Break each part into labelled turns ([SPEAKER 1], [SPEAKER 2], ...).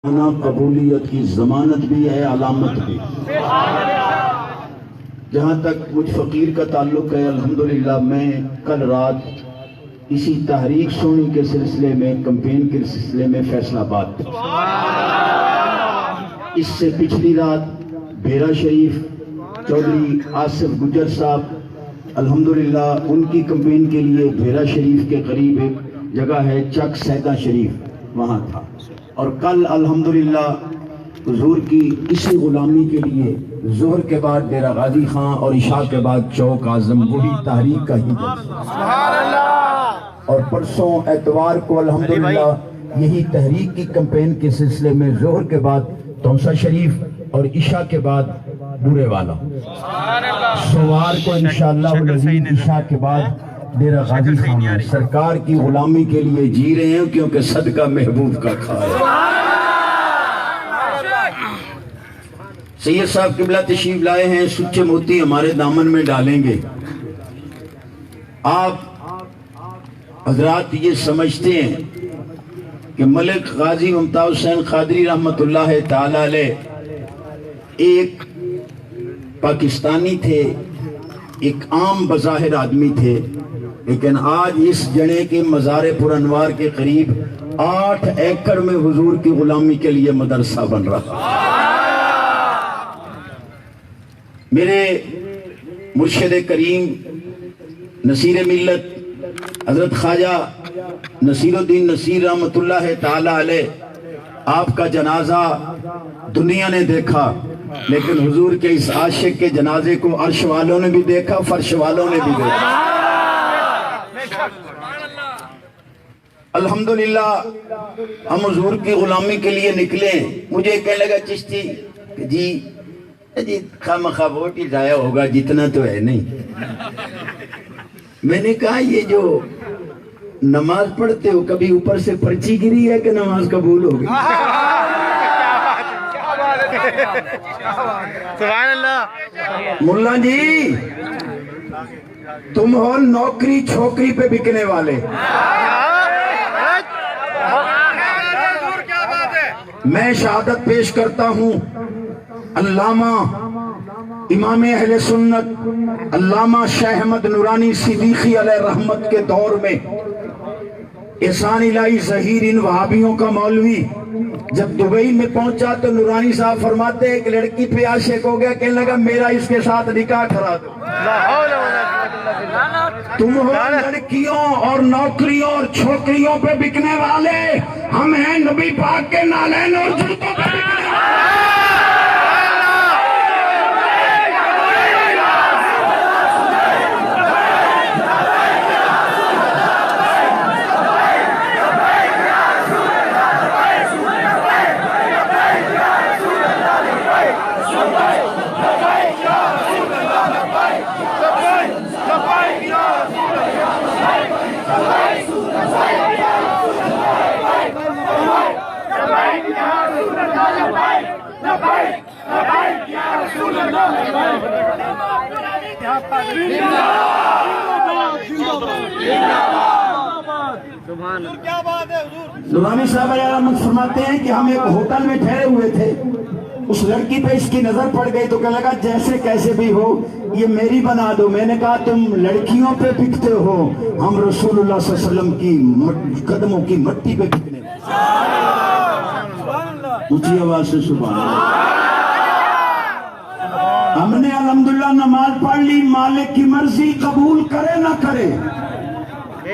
[SPEAKER 1] قبولیت کی ضمانت بھی ہے، علامت بھی۔ جہاں تک مجھ فقیر کا تعلق ہے، الحمدللہ میں کل رات اسی تحریک سونی کے سلسلے میں، کمپین کے سلسلے میں فیصل آباد تھا۔ اس سے پچھلی رات بھیرا شریف چودھری آصف گجر صاحب، الحمدللہ ان کی کمپین کے لیے بھیرا شریف کے قریب ایک جگہ ہے چک سیدہ شریف، وہاں تھا۔ اور کل الحمدللہ حضور کی اسی غلامی کے لیے ظہر کے بعد ڈیرہ غازی خان اور عشاء کے بعد چوک اعظم، وہی تحریک کا ہی جلسہ۔ اور پرسوں اتوار کو الحمدللہ یہی تحریک کی کمپین کے سلسلے میں ظہر کے بعد تونسا شریف اور عشاء کے بعد بورے والا، سوار کو انشاءاللہ العزیز عشاء کے بعد ڈیرہ غازی خان۔ سرکار کی غلامی کے لیے جی رہے ہیں کیونکہ صدقہ محبوب کا کھا رہے ہیں۔ سید صاحب قبلہ تشریف لائے ہیں، سچے موتی ہمارے دامن میں ڈالیں گے۔ آپ حضرات یہ سمجھتے ہیں کہ ملک غازی ممتاز حسین قادری رحمت اللہ تعالی علیہ ایک پاکستانی تھے، ایک عام بظاہر آدمی تھے، لیکن آج اس جنے کے مزار پر انوار کے قریب 8 ایکڑ میں حضور کی غلامی کے لیے مدرسہ بن رہا۔ میرے مرشد کریم نصیر ملت حضرت خواجہ نصیر الدین نصیر رحمت اللہ تعالی علیہ، آپ کا جنازہ دنیا نے دیکھا، لیکن حضور کے اس عاشق کے جنازے کو عرش والوں نے بھی دیکھا، فرش والوں نے بھی دیکھا۔ الحمدللہ ہم حضور کی غلامی کے لیے نکلے۔ مجھے کہنے لگا چشتی کہ جی خواہ ووٹ ہی ضائع ہوگا، جتنا تو ہے نہیں۔ میں نے کہا یہ جو نماز پڑھتے ہو، کبھی اوپر سے پرچی گری ہے کہ نماز قبول ہوگی؟
[SPEAKER 2] سبحان اللہ۔
[SPEAKER 1] ملا جی تم ہو نوکری چھوکری پہ بکنے والے۔ میں شہادت پیش کرتا ہوں علامہ امام اہل سنت علامہ شیخ احمد نورانی صدیقی علیہ رحمت کے دور میں احسان الہی ظہیر ان وہابیوں کا مولوی جب دبئی میں پہنچا تو نورانی صاحب فرماتے ایک لڑکی پہ عاشق ہو گیا، کہنے لگا میرا اس کے ساتھ نکاح کرا دو۔ تم ہو لڑکیوں اور نوکریوں اور چھوکریوں پہ بکنے والے، ہم ہیں نبی پاک کے نالین اور جوتوں پہ بکنے والے۔ نورانی صاحب علیہ رحمت فرماتے ہیں کہ ہم ایک ہوٹل میں ٹھہرے ہوئے تھے، اس لڑکی پہ اس کی نظر پڑ گئی تو کہنے لگا جیسے کیسے بھی ہو یہ میری بنا دو۔ میں نے کہا تم لڑکیوں پہ بکتے ہو، ہم رسول اللہ صلی اللہ علیہ وسلم کی قدموں کی مٹی پہ بکنے۔ اونچی آواز سے سبحان اللہ۔ ہم نے الحمدللہ نماز پڑھ لی، مالک کی مرضی قبول کرے نہ کرے،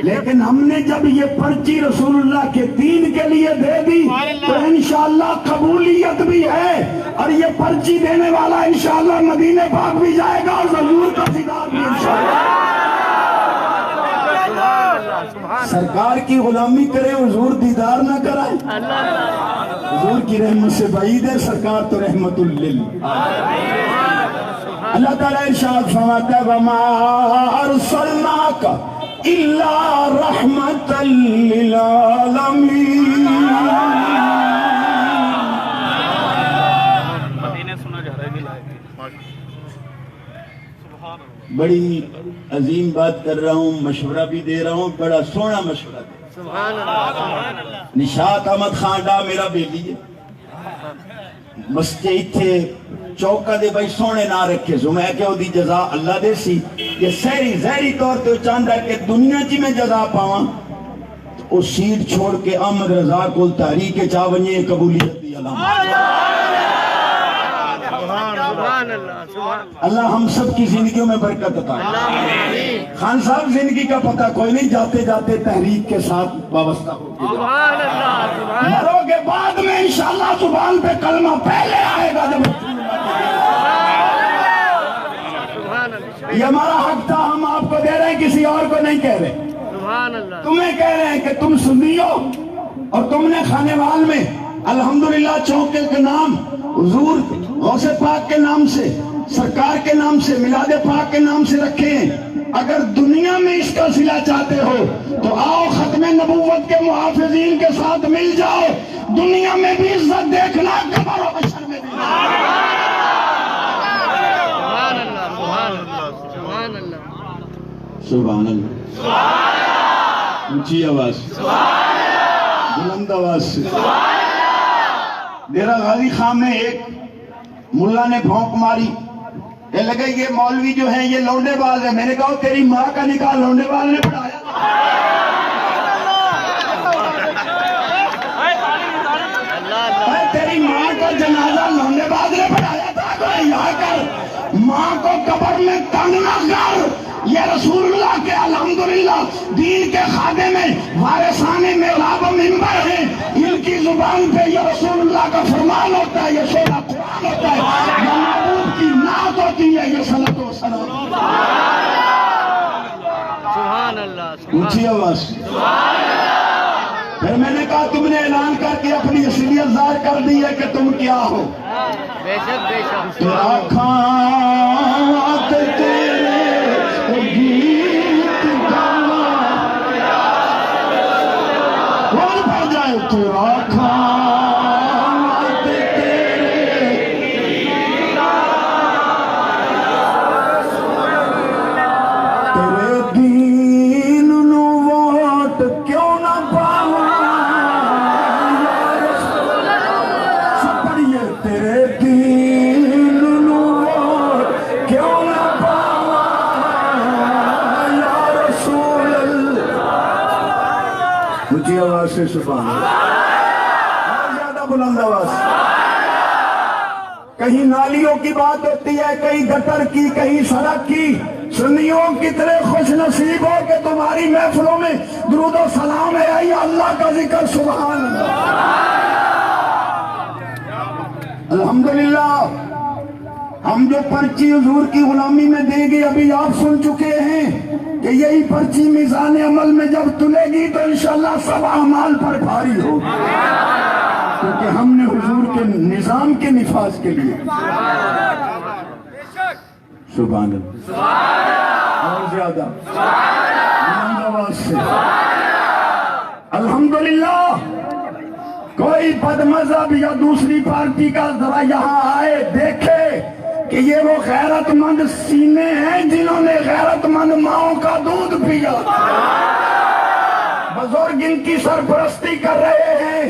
[SPEAKER 1] لیکن ہم نے جب یہ پرچی رسول اللہ کے دین کے لیے دے دی تو انشاءاللہ قبولیت بھی ہے، اور یہ پرچی دینے والا انشاءاللہ مدینہ پاک بھی جائے گا اور حضور کا دیدار بھی انشاءاللہ۔ سرکار کی غلامی کرے، حضور دیدار نہ کرائے، حضور کی رحمت سے بعید ہے، سرکار تو رحمت للعالمین۔ اللہ تعالیٰ ارشاد فرماتا ہے وَمَا أَرْسَلْنَاكَ إِلَّا رَحْمَةً لِلْعَالَمِينَ۔ بڑی عظیم بات کر رہا ہوں، مشورہ بھی دے رہا ہوں، بڑا سونا مشورہ دے رہا ہوں۔ نشاط احمد خان ڈا میرا بیلی ہے، بس کہ اتھے چوکا دے بھائی سونے نہ رکھے سو میں کہ وہ دی جزا اللہ دے سی یہ زہری طور تے چاہتا ہے کہ دنیا جی میں جزا پاواں وہ سیٹ چھوڑ کے احمد رضا کو تحریک چاونیے قبولیت دی علامت اللہ ہم سب کی زندگیوں میں برکت عطا کرے۔ خان صاحب زندگی کا پتہ کوئی نہیں، جاتے جاتے تحریک کے ساتھ وابستہ ہو گئے، مرو کے بعد میں انشاءاللہ زبان پہ کلمہ پہلے آئے گا جب یہ ہمارا حق تھا، ہم آپ کو دے رہے ہیں، کسی اور کو نہیں کہہ رہے۔ تمہیں کہہ رہے ہیں کہ تم سنی ہو اور تم نے خانے وال میں الحمدللہ چوکے کے نام حضور غوث پاک کے نام سے، سرکار کے نام سے، میلاد پاک کے نام سے رکھے ہیں۔ اگر دنیا میں اس کا صلہ چاہتے ہو تو آؤ ختم نبوت کے محافظین کے ساتھ مل جاؤ، دنیا میں بھی عزت دیکھنا، قبر و حشر میں بھی۔ سبحان اللہ، اونچی آواز، بلند آواز سے۔ ڈیرہ غازی خان میں ایک ملا نے بھونک ماری، یہ لگے یہ مولوی جو ہیں یہ لونڈے باز ہے۔ میں نے کہا تیری ماں کا نکاح لونڈے باز نے پڑھایا؟ تیری ماں کا جنازہ لونڈے باز نے پڑھایا تھا؟ یہاں کر ماں کو قبر میں تنگ نہ کر۔ یہ رسول اللہ کے الحمدللہ دین کے خادم میں وارثان محراب و منبر ہیں، ان کی زبان پہ یہ رسول اللہ کا فرمان ہوتا ہے، یہ شعر قرآن ہوتا ہے، یہ محبوب کی نعت ہوتی ہے، یہ صلوات و سلام۔
[SPEAKER 2] سبحان اللہ،
[SPEAKER 1] اونچی آواز۔ پھر میں نے کہا تم نے اعلان کر کے اپنی اصلیت ظاہر کر دی ہے کہ تم کیا ہو۔
[SPEAKER 2] بے شک بے شک،
[SPEAKER 1] تیرا کھات تیرے گیت گانا، کون پڑھ جائے؟ تیرا کھات تیرے تیرے دین نو ووٹ کیوں نہ پاواں سب پڑھیے، تیرے دین نو ووٹ کیوں نہ اونچی آواز سے سبحان اللہ، اور زیادہ بلند آواز۔ کہیں نالیوں کی بات ہوتی ہے، کہیں گٹر کی، کہیں سڑک کی۔ سنیوں کتنے خوش نصیب ہو کہ تمہاری محفلوں میں درود و سلام ہے، یا اللہ کا ذکر، سبحان اللہ۔ الحمدللہ ہم جو پرچی حضور کی غلامی میں دیں گے، ابھی آپ سن چکے ہیں کہ یہی پرچی میزان عمل میں جب تلے گی تو انشاءاللہ سب اعمال پر بھاری ہوگی، کیونکہ ہم نے حضور کے نظام کے نفاذ کے لیے۔ سبحان اللہ، اور زیادہ بلند آواز سے۔ الحمدللہ کوئی بد مذہب یا دوسری پارٹی کا ذرا یہاں آئے دیکھے کہ یہ وہ غیرت مند سینے ہیں جنہوں نے غیرت مند ماؤں کا دودھ پیا، بزرگ ان کی سرپرستی کر رہے ہیں۔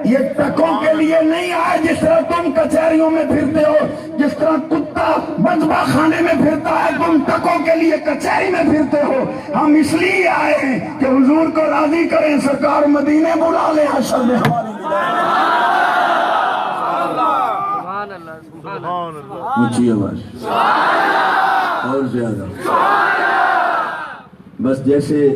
[SPEAKER 1] یہ ٹکوں کے لیے نہیں آئے جس طرح تم کچہریوں میں پھرتے ہو، جس طرح کتا بجبا خانے میں پھرتا ہے، تم ٹکوں کے لیے کچہری میں پھرتے ہو۔ ہم اس لیے آئے ہیں کہ حضور کو راضی کریں، سرکار مدینے بلا لیں، حشر میں ہماری اونچی آواز اور زیادہ۔ بس جیسے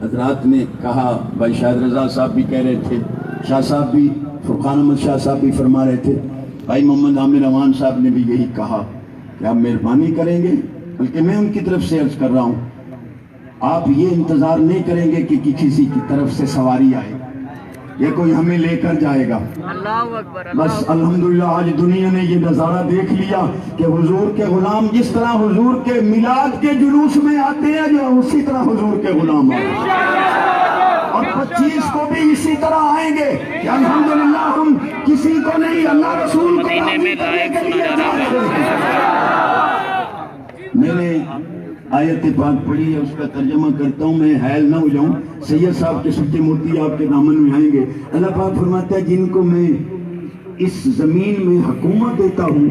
[SPEAKER 1] حضرات نے کہا، بھائی شاہد رضا صاحب بھی کہہ رہے تھے، شاہ صاحب بھی، فرقان احمد شاہ صاحب بھی فرما رہے تھے، بھائی محمد عامر امان صاحب نے بھی یہی کہا کہ آپ مہربانی کریں گے، بلکہ میں ان کی طرف سے عرض کر رہا ہوں، آپ یہ انتظار نہیں کریں گے کہ کسی کی طرف سے سواری آئے، یہ کوئی ہمیں لے کر جائے گا۔
[SPEAKER 2] اللہ اکبر۔
[SPEAKER 1] بس الحمدللہ آج دنیا نے یہ نظارہ دیکھ لیا کہ حضور کے غلام جس طرح حضور کے میلاد کے جلوس میں آتے ہیں، جو اسی طرح حضور کے غلام آئے، اور 25 کو بھی اسی طرح آئیں گے کہ الحمدللہ ہم کسی کو نہیں، اللہ رسول کو راضی کرنے کے لیے جا رہے ہیں۔ میں نے آیت پاک پڑھی ہے، اس کا ترجمہ کرتا ہوں، میں حائل نہ ہو جاؤں، سید صاحب کے سچے موتی آپ کے دامن میں آئیں گے۔ اللہ پاک فرماتا ہے جن کو میں اس زمین میں حکومت دیتا ہوں،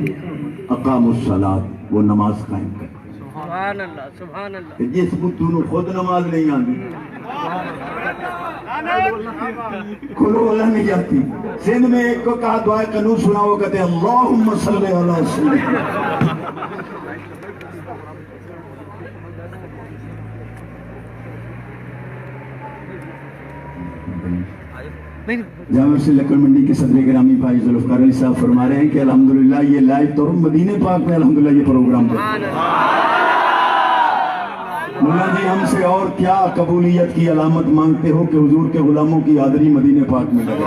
[SPEAKER 1] اقام الصلاۃ، وہ نماز قائم کر۔
[SPEAKER 2] سبحان اللہ سبحان اللہ
[SPEAKER 1] جس بتوں خود نماز نہیں آتی، کھلو والا نہیں جاتی۔ سندھ میں ایک کو کہا دعائے قنوت سنا، وہ کہتے ہیں اللہم صلی علی سیدنا۔ جامع مسجد لکڑ منڈی کے صدر گرامی بھائی ذوالفقار علی صاحب فرما رہے ہیں کہ الحمدللہ یہ لائیو طور مدینہ پاک میں الحمدللہ یہ پروگرام مولا جی ہم سے اور کیا قبولیت کی علامت مانگتے ہو کہ حضور کے غلاموں کی حاضری مدینہ پاک میں لگے۔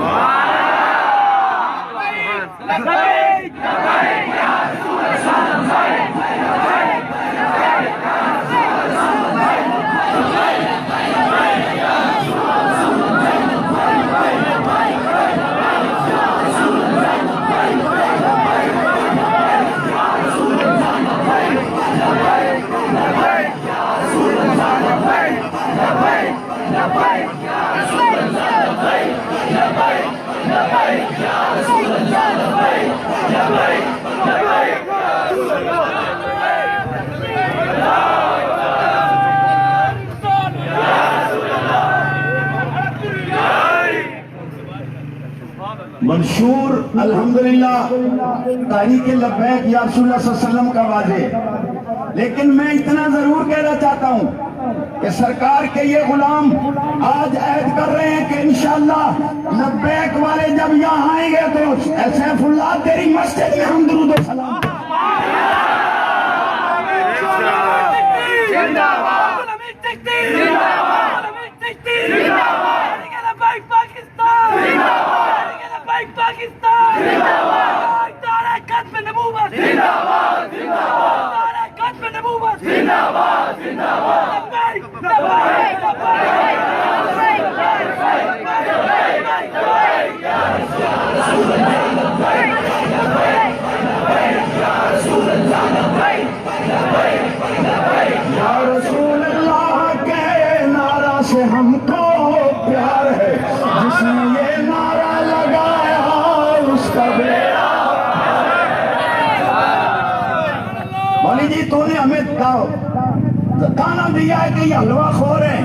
[SPEAKER 1] منشور الحمدللہ تحریک لبیک یا رسول اللہ صلی اللہ علیہ وسلم کا واضح، لیکن میں اتنا ضرور کہنا چاہتا ہوں کہ سرکار کے یہ غلام آج عہد کر رہے ہیں کہ انشاءاللہ لبیک والے جب یہاں آئیں گے تو سیف اللہ تیری مسجد میں ہم درود و سلام۔ ہم کو پیار ہے جس نے یہ نعرہ لگایا اس کا بیڑا۔ مولی جی تو نے ہمیں تانا دیا ہے کہ یہ حلوہ خور ہے،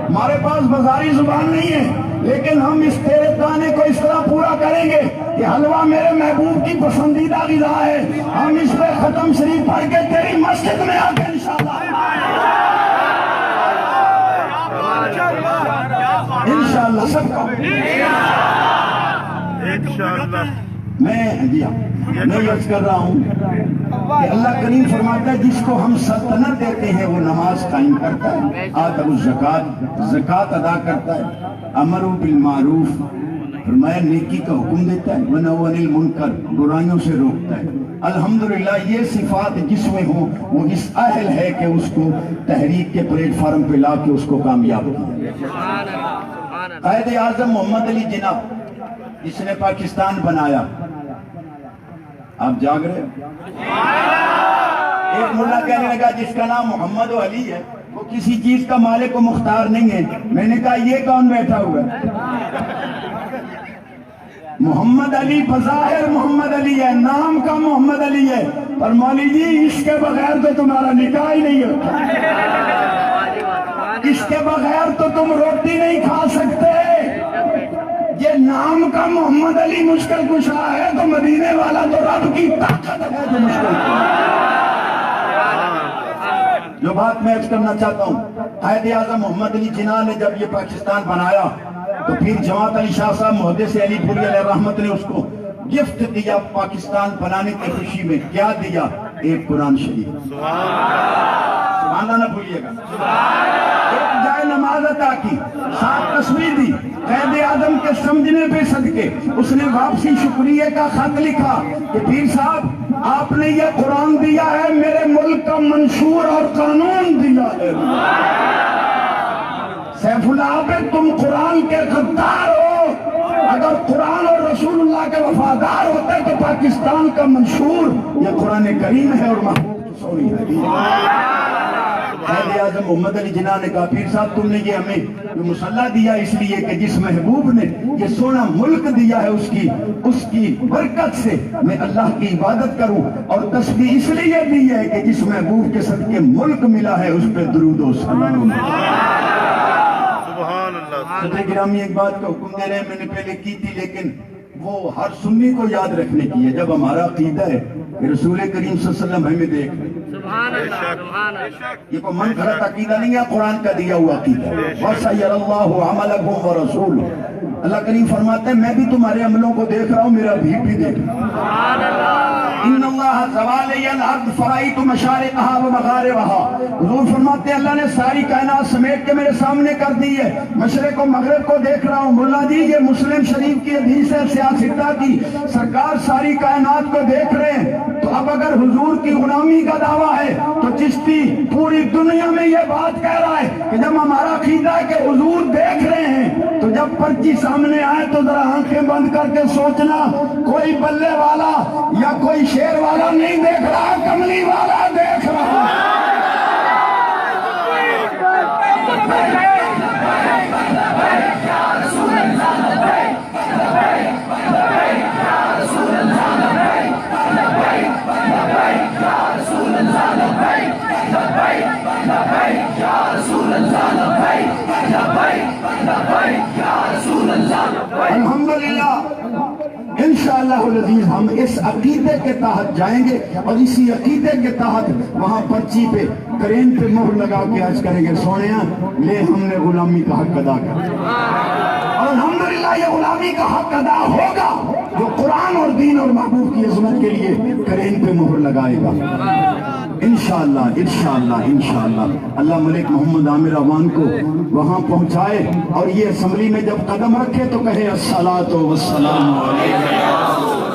[SPEAKER 1] ہمارے پاس بازاری زبان نہیں ہے، لیکن ہم اس تیرے تانے کو اس طرح پورا کریں گے کہ حلوہ میرے محبوب کی پسندیدہ غذا ہے، ہم اس پہ ختم شریف پڑھ کے تیری مسجد میں آ کے انشاءاللہ انشاءاللہ سب کا میں عرض کر رہا ہوں کہ اللہ کریم فرماتا ہے جس کو ہم سلطنت دیتے ہیں وہ نماز قائم کرتا ہے، آتا الزکوٰۃ، زکوٰۃ ادا کرتا ہے، امر بالمعروف فرمایا نیکی کا حکم دیتا ہے، ونہی عن المنکر برائیوں سے روکتا ہے۔ الحمدللہ یہ صفات جس میں ہوں وہ اس اہل ہے کہ اس کو تحریک کے پلیٹ فارم پہ لا کے اس کو کامیاب کیا۔ قائد اعظم محمد علی جناح جس نے پاکستان بنایا، آپ جاگ رہے ہو؟ ایک ملا کہنے لگا جس کا نام محمد و علی ہے وہ کسی چیز کا مالک و مختار نہیں ہے۔ میں نے کہا یہ کون بیٹھا ہوا ہے؟ محمد علی بظاہر محمد علی ہے، نام کا محمد علی ہے، پر مولی جی اس کے بغیر تو تمہارا نکاح ہی نہیں ہوتا، اس کے بغیر تو تم روٹی نہیں کھا سکتے۔ یہ نام کا محمد علی مشکل کشا ہے تو مدینے والا تو رب کی طاقت ہے جو مشکل جو بات میں عرض کرنا چاہتا ہوں، قائد اعظم محمد علی جناح نے جب یہ پاکستان بنایا تو پھر جماعت علی شاہ صاحب محدث علی پوری علیہ رحمت نے اس کو گفٹ دیا پاکستان بنانے کی خوشی میں۔ کیا دیا؟ ایک قرآن شریف، سبحان اللہ نہ بھولیے گا، ایک جائے نماز عطا کی، 7 تصویر دی، قائد اعظم کے سمجھنے پہ صدقے اس نے واپسی شکریہ کا خط لکھا کہ پیر صاحب آپ نے یہ قرآن دیا ہے، میرے ملک کا منشور اور قانون دیا ہے۔ سیف اللہ پہ تم قرآن کے غدار ہو، اگر قرآن اور رسول اللہ کے وفادار ہوتے تو پاکستان کا منشور یہ قرآن کریم ہے اور محبوب کی سوری ہے۔ قائد اعظم محمد علی جناح نے کہا پیر صاحب تم نے یہ ہمیں یہ مسلح دیا اس لیے کہ جس محبوب نے یہ سونا ملک دیا ہے اس کی برکت سے میں اللہ کی عبادت کروں، اور تسبیح اس لیے دی ہے کہ جس محبوب کے صدقے ملک ملا ہے اس پہ درود و سلام۔ صدر گرامی ایک بات کا حکم دے رہے ہیں، میں نے پہلے کی تھی لیکن وہ ہر سنی کو یاد رکھنے کی ہے، جب ہمارا عقیدہ ہے کہ رسول کریم صلی اللہ علیہ وسلم ہمیں دیکھ رہے ہیں،
[SPEAKER 2] سبحان اللہ سبحان اللہ،
[SPEAKER 1] یہ کوئی من گھڑت عقیدہ نہیں ہے، قرآن کا دیا ہوا عقیدہ ہے۔ وَسَيَرَ اللَّهُ عَمَلَكُمْ وَرَسُولُهُ، اللہ کریم فرماتے ہیں میں بھی تمہارے عملوں کو دیکھ رہا ہوں، میرا بھی دیکھ رہا ہوں۔
[SPEAKER 2] سبحان اللہ،
[SPEAKER 1] ان اللہ زوال الارض فرائیت مشارقها ومغاربها، حضور فرماتے ہیں اللہ نے ساری کائنات سمیٹ کے میرے سامنے کر دی ہے، مشرق و مغرب کو دیکھ رہا ہوں۔ ملا جی یہ مسلم شریف کی حدیث ہے سیاستہ کی، سرکار ساری کائنات کو دیکھ رہے ہیں، تو اب اگر حضور کی غلامی کا دعویٰ ہے تو چشتی پوری دنیا میں یہ بات کہہ رہا ہے کہ جب ہمارا عقیدہ ہے کہ حضور دیکھ رہے ہیں تو جب پرچی سامنے آئے تو ذرا آنکھیں بند کر کے سوچنا کوئی بلے والا یا کوئی شیر والا نہیں دیکھ رہا، کملی والا دیکھ رہا۔ الحمدللہ انشاءاللہ العزیز ہم اس عقیدے کے تحت جائیں گے اور اسی عقیدے کے تحت وہاں پرچی پہ کرین پہ مہر لگا کے عرض کریں گے سونیاں لے ہم نے غلامی کا حق ادا کر، اور الحمدللہ یہ غلامی کا حق ادا ہوگا جو قرآن اور دین اور محبوب کی عظمت کے لیے کرین پہ مہر لگائے گا انشاءاللہ انشاءاللہ انشاءاللہ۔ اللہ ملک محمد عامر اوان کو وہاں پہنچائے اور یہ اسمبلی میں جب قدم رکھے تو کہے الصلاۃ والسلام علیکم۔